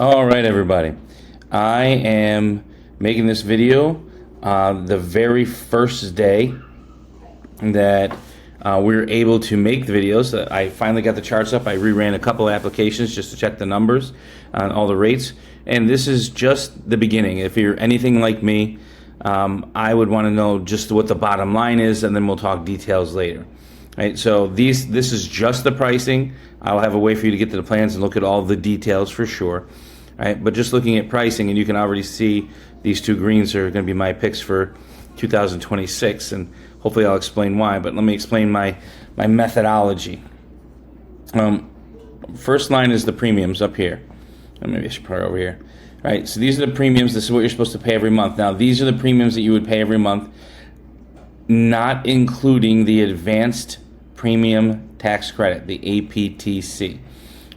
All right, everybody. I am making this video the very first day that we were able to make the videos. I finally got the charts up. I reran a couple applications just to check the numbers on all the rates. And this is just the beginning. If you're anything like me, I would want to know just what the bottom line is, and then we'll talk details later. Right, so this is just the pricing. I'll have a way for you to get to the plans and look at all the details for sure. Right, but just looking at pricing, and you can already see these two greens are going to be my picks for 2026, and hopefully I'll explain why. But let me explain my methodology. First line is the premiums up here. And maybe I should put it over here. Right, so these are the premiums. This is what you're supposed to pay every month. Now, these are the premiums that you would pay every month, not including the advanced premium tax credit, the APTC.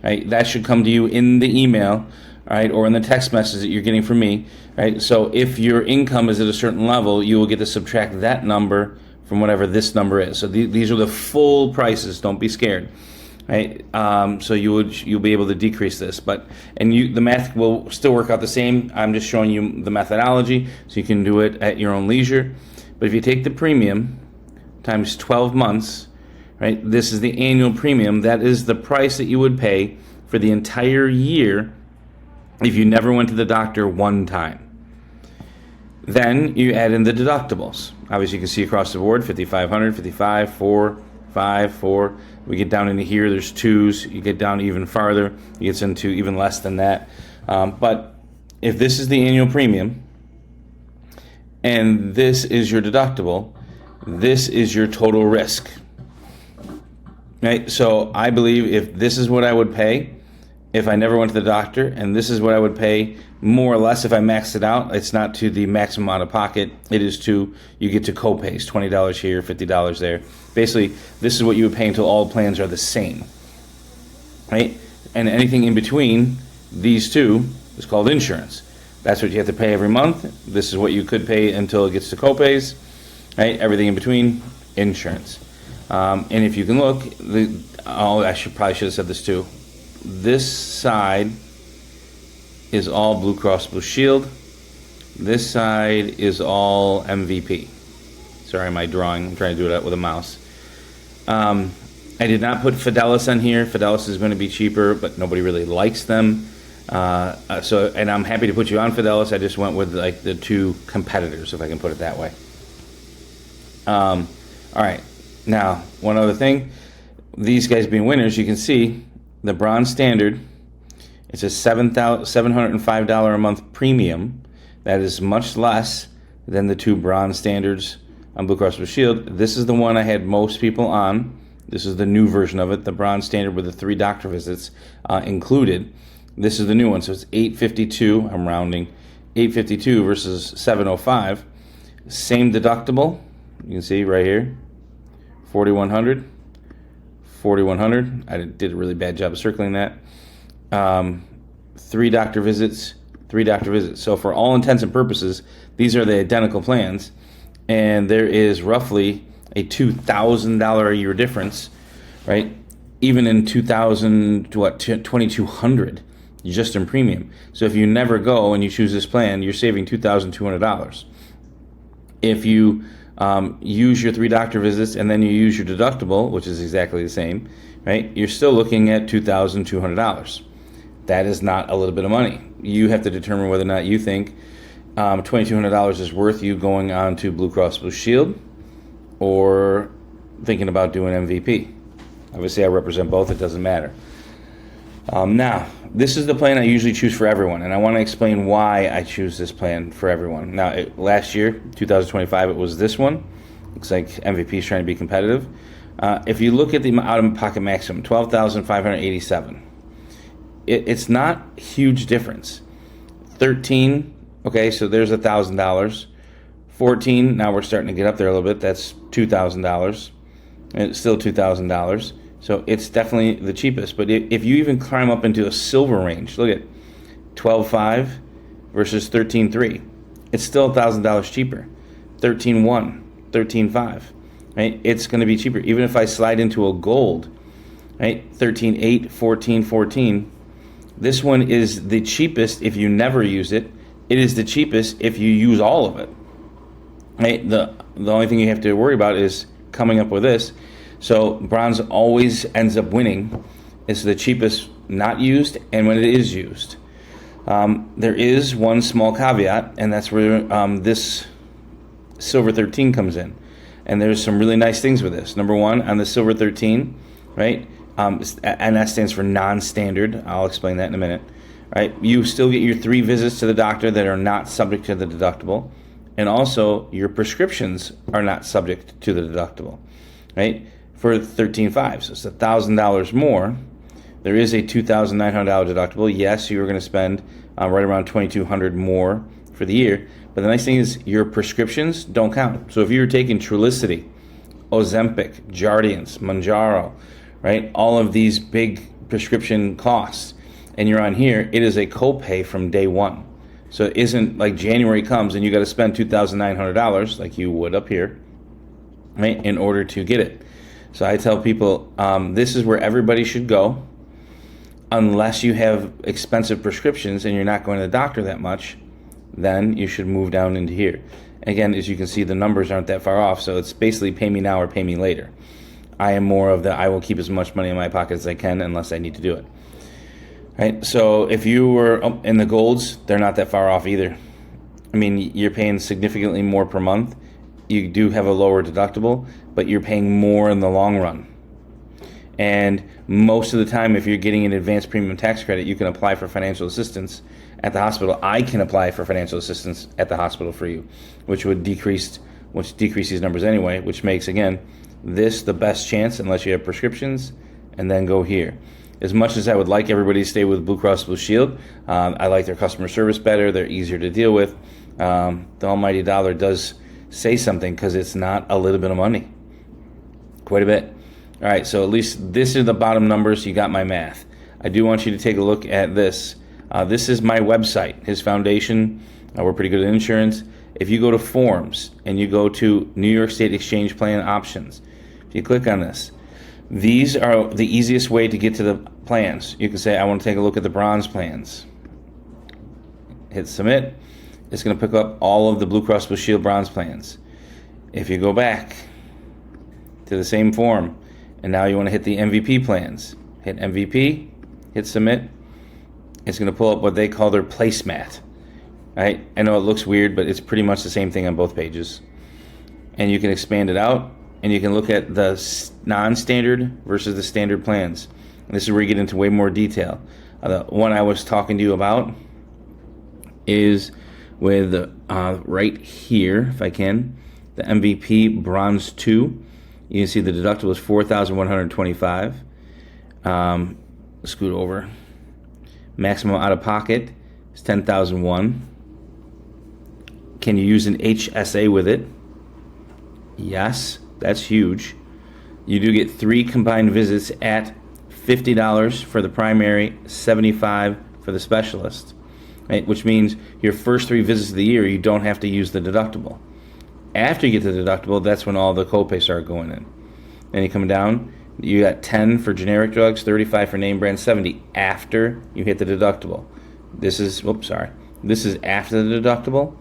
Right, that should come to you in the email, right, or in the text message that you're getting from me. Right, so if your income is at a certain level, you will get to subtract that number from whatever this number is. So these are the full prices. Don't be scared. Right, so you'll be able to decrease this, the math will still work out the same. I'm just showing you the methodology so you can do it at your own leisure. But if you take the premium times 12 months, right, this is the annual premium. That is the price that you would pay for the entire year if you never went to the doctor one time. Then you add in the deductibles. Obviously, you can see across the board, 5,500, 55, 4, 5, 4. We get down into here, there's twos. You get down even farther, it gets into even less than that. But if this is the annual premium, and this is your deductible, this is your total risk. Right? So I believe if this is what I would pay if I never went to the doctor, and this is what I would pay more or less if I maxed it out. It's not to the maximum out of pocket. It is to, you get to co-pays, $20 here, $50 there. Basically, this is what you would pay until all plans are the same. Right? And anything in between these two is called insurance. That's what you have to pay every month. This is what you could pay until it gets to co-pays. Right? Everything in between, insurance. And if you can look, probably should have said this too. This side is all Blue Cross Blue Shield. This side is all MVP. Sorry, my drawing. I'm trying to do it with a mouse. I did not put Fidelis on here. Fidelis is going to be cheaper, but nobody really likes them. And I'm happy to put you on Fidelis. I just went with like the two competitors, if I can put it that way. All right. Now, one other thing. These guys being winners, you can see the Bronze Standard. It's a $705 a month premium. That is much less than the two Bronze Standards on Blue Cross Blue Shield. This is the one I had most people on. This is the new version of it, the Bronze Standard with the 3 doctor visits included. This is the new one, so it's $852. I'm rounding, $852 versus $705. Same deductible. You can see right here, $4,100. $4,100. I did a really bad job of circling that. 3 doctor visits, 3 doctor visits. So for all intents and purposes, these are the identical plans, and there is roughly a $2,000 a year difference, right? Even in 2,000 to what, 2,200 just in premium. So if you never go and you choose this plan, you're saving $2,200. If you use your 3 doctor visits and then you use your deductible, which is exactly the same, right? You're still looking at $2,200. That is not a little bit of money. You have to determine whether or not you think $2,200 is worth you going on to Blue Cross Blue Shield or thinking about doing MVP. Obviously, I represent both. It doesn't matter. Now, this is the plan I usually choose for everyone, and I want to explain why I choose this plan for everyone. Now, last year, 2025, it was this one. Looks like MVP is trying to be competitive. If you look at the out-of-pocket maximum, $12,587. It's not a huge difference. 13, okay, so there's $1,000. 14, now we're starting to get up there a little bit. That's $2,000. And it's still $2,000. So it's definitely the cheapest. But if you even climb up into a silver range, look at 12.5 versus 13.3. It's still $1,000 cheaper. 13.1, 13.5. Right? It's going to be cheaper. Even if I slide into a gold, right? 13.8, 14.14. This one is the cheapest if you never use it. It is the cheapest if you use all of it. Right? The only thing you have to worry about is coming up with this. So bronze always ends up winning. It's the cheapest not used and when it is used. There is one small caveat, and that's where this Silver 13 comes in. And there's some really nice things with this. Number one, on the Silver 13, right? And that stands for non-standard. I'll explain that in a minute. Right? You still get your 3 visits to the doctor that are not subject to the deductible. And also, your prescriptions are not subject to the deductible. Right? For $13,500. So it's $1,000 more. There is a $2,900 deductible. Yes, you are going to spend right around $2,200 more for the year. But the nice thing is your prescriptions don't count. So if you're taking Trulicity, Ozempic, Jardiance, Mounjaro, right, all of these big prescription costs, and you're on here, it is a copay from day one. So it isn't like January comes and you got to spend $2,900 like you would up here, right, in order to get it. So I tell people this is where everybody should go, unless you have expensive prescriptions and you're not going to the doctor that much. Then you should move down into here. Again, as you can see, the numbers aren't that far off, so it's basically pay me now or pay me later. I am more of the I will keep as much money in my pocket as I can unless I need to do it. Right? So if you were in the golds, they're not that far off either. I mean, you're paying significantly more per month. You do have a lower deductible, but you're paying more in the long run. And most of the time, if you're getting an advanced premium tax credit, you can apply for financial assistance at the hospital. I can apply for financial assistance at the hospital for you, which decrease these numbers anyway, which makes, again, this the best chance unless you have prescriptions, and then go here. As much as I would like everybody to stay with Blue Cross Blue Shield, I like their customer service better. They're easier to deal with. The almighty dollar does say something because it's not a little bit of money. Quite a bit. All right, so at least this is the bottom numbers. You got my math. I do want you to take a look at this. This is my website, his foundation. We're pretty good at insurance. If you go to forms and you go to New York State Exchange Plan options, if you click on this, these are the easiest way to get to the plans. You can say, I want to take a look at the bronze plans. Hit submit. It's going to pick up all of the Blue Cross Blue Shield bronze plans. If you go back to the same form, and now you want to hit the MVP plans, hit MVP, hit submit. It's going to pull up what they call their placemat. Right? I know it looks weird, but it's pretty much the same thing on both pages. And you can expand it out, and you can look at the non-standard versus the standard plans. And this is where you get into way more detail. The one I was talking to you about is with right here, if I can, the MVP Bronze 2. You can see the deductible is $4,125. Scoot over. Maximum out of pocket is $10,001. Can you use an HSA with it? Yes, that's huge. You do get 3 combined visits at $50 for the primary, $75 for the specialist, right? Which means your first 3 visits of the year, you don't have to use the deductible. After you get to the deductible, that's when all the copays start going in. Then you come down, you got 10 for generic drugs, 35 for name brand, 70 after you hit the deductible. This is, this is after the deductible.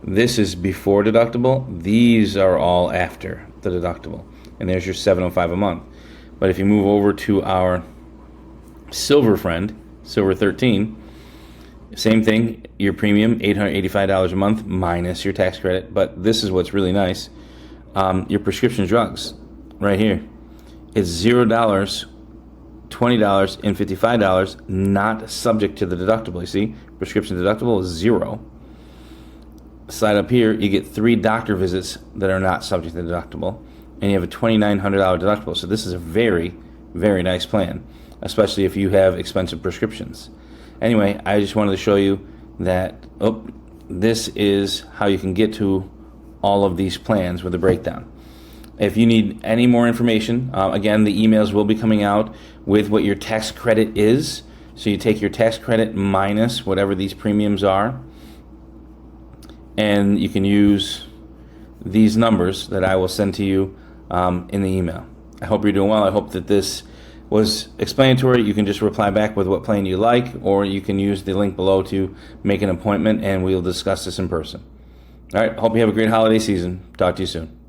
This is before deductible. These are all after the deductible. And there's your $705 a month. But if you move over to our Silver friend, Silver 13, same thing, your premium, $885 a month minus your tax credit. But this is what's really nice. Your prescription drugs, right here. It's $0, $20, and $55, not subject to the deductible. You see, prescription deductible is 0. Slide up here, you get 3 doctor visits that are not subject to the deductible, and you have a $2,900 deductible. So this is a very, very nice plan, especially if you have expensive prescriptions. Anyway, I just wanted to show you that this is how you can get to all of these plans with a breakdown. If you need any more information, again, the emails will be coming out with what your tax credit is. So you take your tax credit minus whatever these premiums are, and you can use these numbers that I will send to you in the email. I hope you're doing well. I hope that this was explanatory, you can just reply back with what plan you like, or you can use the link below to make an appointment, and we'll discuss this in person. All right, hope you have a great holiday season. Talk to you soon.